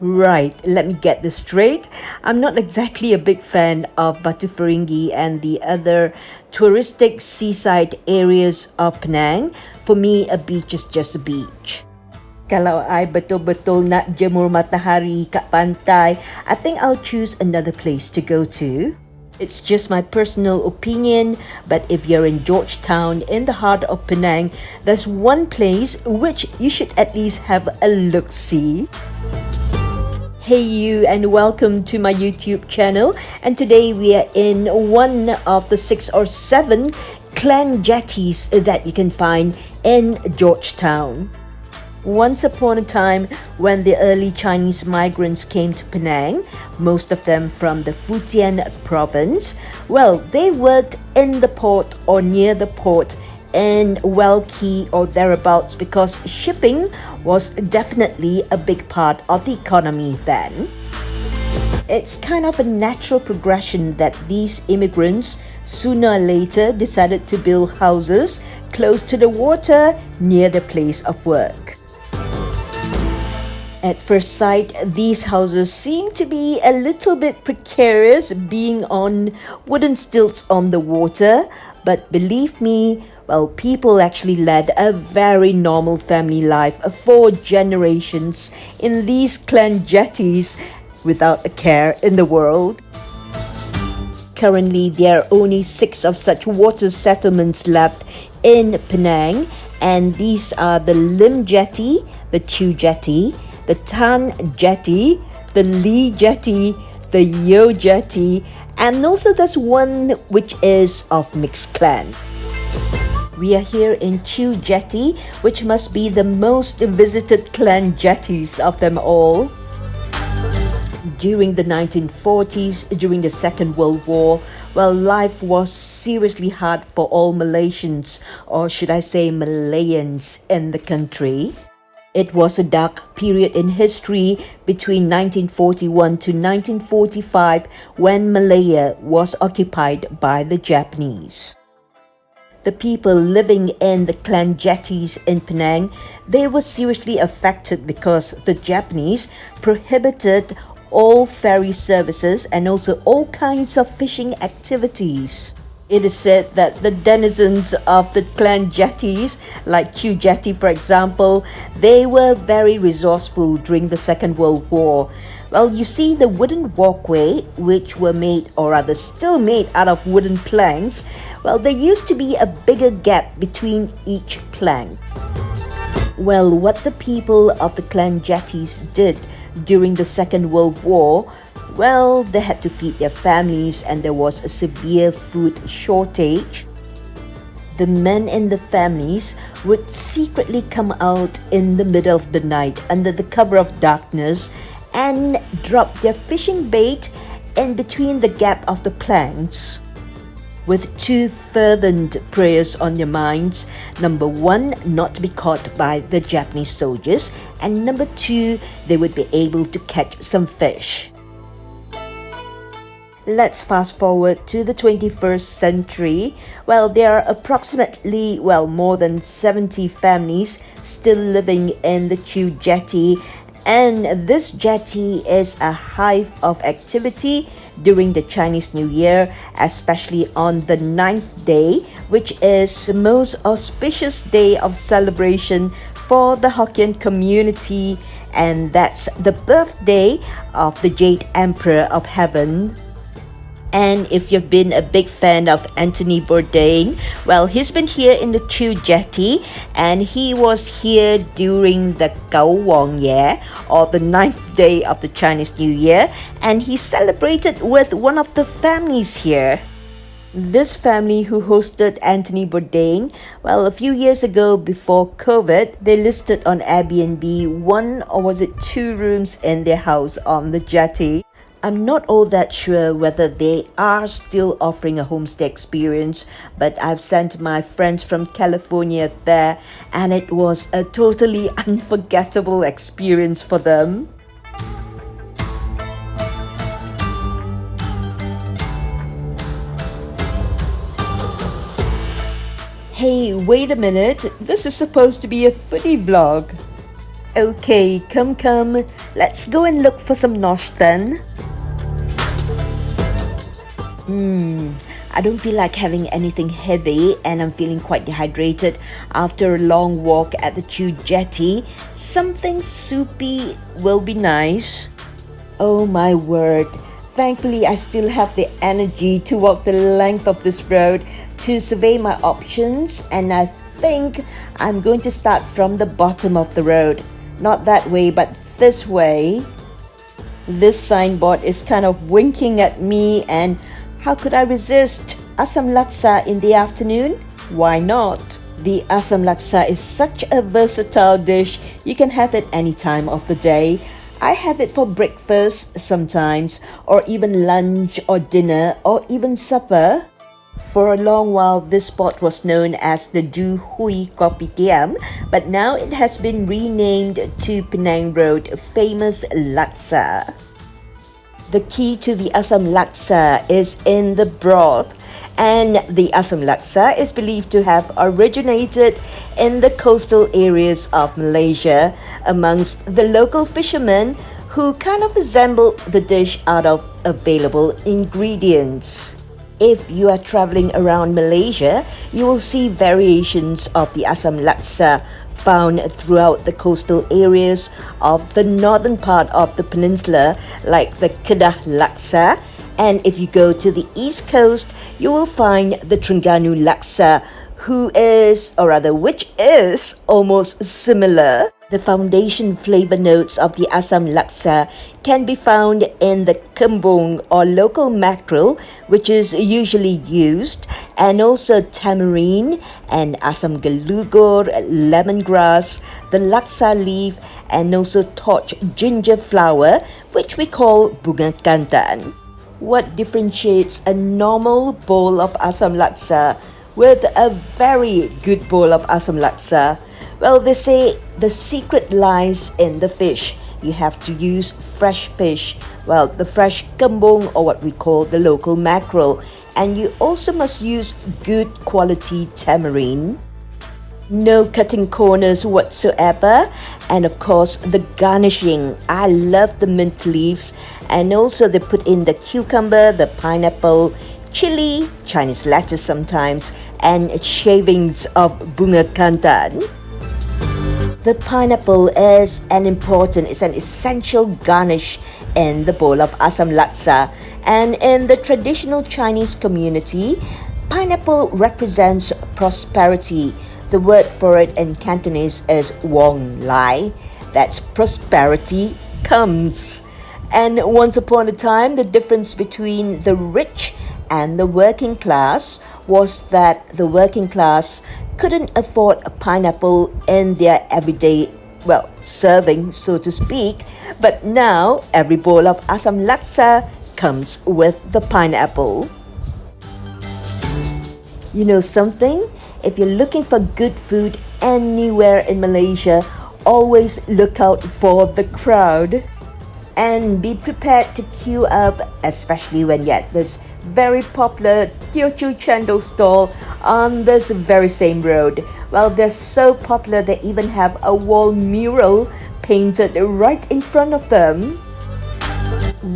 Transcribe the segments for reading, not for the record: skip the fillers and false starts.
Right, let me get this straight. I'm not exactly a big fan of Batu Ferringhi and the other touristic seaside areas of Penang. For me, a beach is just a beach. Kalau I betul-betul nak jemur matahari kat pantai, I think I'll choose another place to go to. It's just my personal opinion, but if you're in Georgetown in the heart of Penang, there's one place which you should at least have a look-see. Hey you, and welcome to my YouTube channel, and today we are in one of the 6 or 7 clan jetties that you can find in Georgetown. Once upon a time, when the early Chinese migrants came to Penang, most of them from the Fujian province, well, they worked in the port or near the port in Welki or thereabouts, because shipping was definitely a big part of the economy then. It's kind of a natural progression that these immigrants sooner or later decided to build houses close to the water near their place of work. At first sight, these houses seem to be a little bit precarious, being on wooden stilts on the water, but believe me, well, people actually led a very normal family life for generations in these clan jetties without a care in the world. Currently, there are only 6 of such water settlements left in Penang, and these are the Lim Jetty, the Chu Jetty, the Tan Jetty, the Lee Jetty, the Yo Jetty, and also there's one which is of mixed clan. We are here in Chu Jetty, which must be the most visited clan jetties of them all. During the 1940s, during the Second World War, well, life was seriously hard for all Malaysians, or should I say Malayans, in the country. It was a dark period in history between 1941 to 1945, when Malaya was occupied by the Japanese. The people living in the clan jetties in Penang, they were seriously affected because the Japanese prohibited all ferry services and also all kinds of fishing activities. It is said that the denizens of the clan jetties, like Q Jetty for example, they were very resourceful during the Second World War. Well, you see the wooden walkway, which were made, or rather still made out of wooden planks, well, there used to be a bigger gap between each plank. Well, what the people of the clan jetties did during the Second World War, well, they had to feed their families and there was a severe food shortage. The men in the families would secretly come out in the middle of the night under the cover of darkness and drop their fishing bait in between the gap of the planks, with 2 fervent prayers on their minds. Number 1, not to be caught by the Japanese soldiers, and number 2, they would be able to catch some fish. Let's fast forward to the 21st century. Well, there are approximately, more than 70 families still living in the Q Jetty, and this jetty is a hive of activity during the Chinese New Year, especially on the 9th day, which is the most auspicious day of celebration for the Hokkien community, and that's the birthday of the Jade Emperor of Heaven. And if you've been a big fan of Anthony Bourdain, well, he's been here in the Q Jetty, and he was here during the Gao Wong Ye, or the 9th day of the Chinese New Year, and he celebrated with one of the families here. This family who hosted Anthony Bourdain, well, a few years ago before COVID, they listed on Airbnb 1 or was it 2 rooms in their house on the jetty. I'm not all that sure whether they are still offering a homestay experience, but I've sent my friends from California there and it was a totally unforgettable experience for them. Hey, wait a minute, this is supposed to be a foodie vlog. Okay, come, let's go and look for some nosh then. I don't feel like having anything heavy and I'm feeling quite dehydrated after a long walk at the Jetty. Something soupy will be nice. Oh my word. Thankfully, I still have the energy to walk the length of this road to survey my options, and I think I'm going to start from the bottom of the road. Not that way, but this way. This signboard is kind of winking at me, and how could I resist? Asam laksa in the afternoon? Why not? The asam laksa is such a versatile dish. You can have it any time of the day. I have it for breakfast sometimes, or even lunch or dinner, or even supper. For a long while, this spot was known as the Ju Hui Kopitiam, but now it has been renamed to Penang Road Famous Laksa. The key to the asam laksa is in the broth, and the asam laksa is believed to have originated in the coastal areas of Malaysia amongst the local fishermen who kind of resemble the dish out of available ingredients. If you are traveling around Malaysia, you will see variations of the asam laksa found throughout the coastal areas of the northern part of the peninsula, like the Kedah laksa. And if you go to the east coast, you will find the Terengganu laksa, which is almost similar. The foundation flavor notes of the asam laksa can be found in the kembung or local mackerel, which is usually used, and also tamarind and asam gelugur, lemongrass, the laksa leaf, and also torch ginger flower, which we call bunga kantan. What differentiates a normal bowl of asam laksa with a very good bowl of asam laksa? Well, they say the secret lies in the fish. You have to use fresh fish, well, the fresh kembung or what we call the local mackerel. And you also must use good quality tamarind. No cutting corners whatsoever. And of course, the garnishing. I love the mint leaves. And also they put in the cucumber, the pineapple, chili, Chinese lettuce sometimes, and shavings of bunga kantan. The pineapple is an essential garnish in the bowl of asam laksa. And in the traditional Chinese community, pineapple represents prosperity. The word for it in Cantonese is Wong Lai. That's prosperity comes. And once upon a time, the difference between the rich and the working class was that the working class couldn't afford a pineapple in their everyday, serving, so to speak. But now, every bowl of asam laksa comes with the pineapple. You know something? If you're looking for good food anywhere in Malaysia, always look out for the crowd. And be prepared to queue up, especially when you're at this very popular Teochew Chendol stall on this very same road. Well, they're so popular they even have a wall mural painted right in front of them.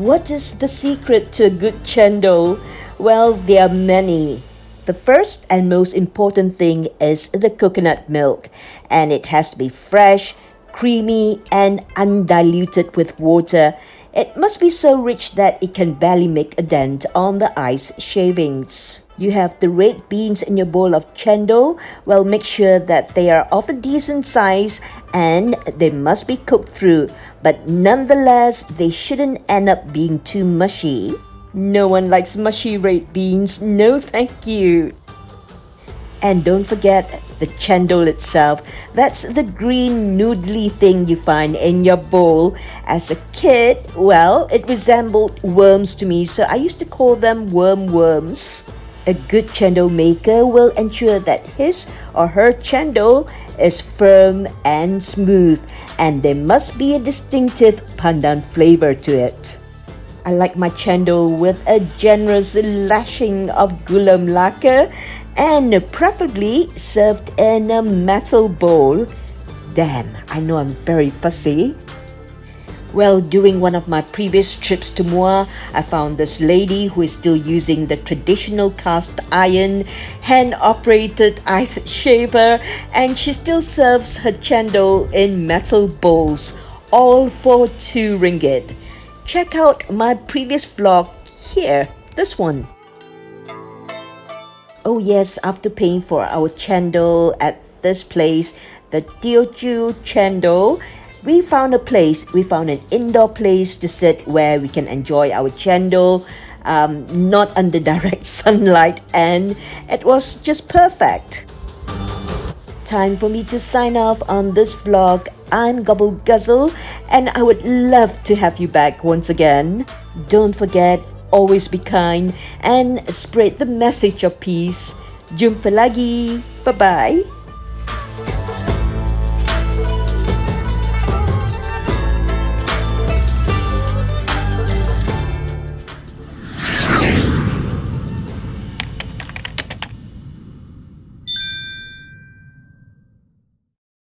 What is the secret to a good chendol? Well, there are many. The first and most important thing is the coconut milk, and it has to be fresh, creamy, and undiluted with water. It must be so rich that it can barely make a dent on the ice shavings. You have the red beans in your bowl of chendol. Well, make sure that they are of a decent size and they must be cooked through. But nonetheless, they shouldn't end up being too mushy. No one likes mushy red beans. No, thank you. And don't forget the cendol itself. That's the green noodly thing you find in your bowl. As a kid, well, it resembled worms to me, so I used to call them worms. A good cendol maker will ensure that his or her cendol is firm and smooth, and there must be a distinctive pandan flavor to it. I like my cendol with a generous lashing of gula melaka and preferably served in a metal bowl. Damn, I know I'm very fussy. Well, during one of my previous trips to Muar, I found this lady who is still using the traditional cast iron, hand-operated ice shaver, and she still serves her cendol in metal bowls, all for 2 ringgit. Check out my previous vlog here, this one. Oh yes, after paying for our cendol at this place, the Teochew Cendol, we found an indoor place to sit where we can enjoy our cendol, not under direct sunlight, and it was just perfect. Time for me to sign off on this vlog. I'm Gobble Guzzle, and I would love to have you back once again. Don't forget, always be kind and spread the message of peace. Jumpa lagi. Bye-bye.